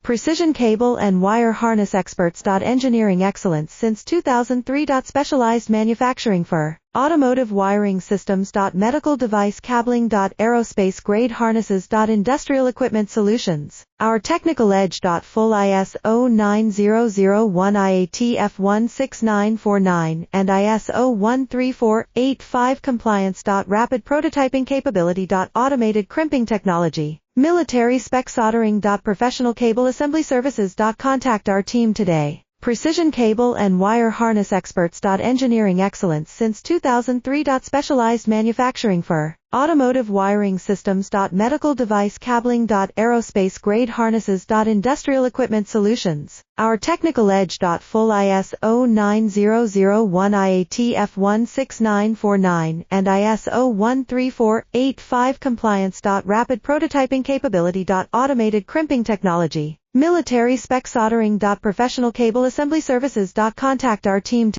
Precision cable and wire harness experts. Engineering excellence since 2003. Specialized manufacturing for automotive wiring systems. Medical device cabling. Aerospace grade harnesses. Industrial equipment solutions. Our technical edge. Full ISO 9001 IATF 16949 and ISO 13485 compliance. Rapid prototyping capability. Automated crimping technology. Military spec soldering. Professional cable assembly services. Contact our team today. Precision cable and wire harness experts. Engineering excellence since 2003. Specialized manufacturing for automotive wiring systems. Medical device cabling. Aerospace grade harnesses. Industrial equipment solutions. Our technical edge. Full ISO 9001 IATF 16949 and ISO 13485 compliance. Rapid prototyping capability. Automated crimping technology. Military spec soldering. Professional cable assembly services. Contact our team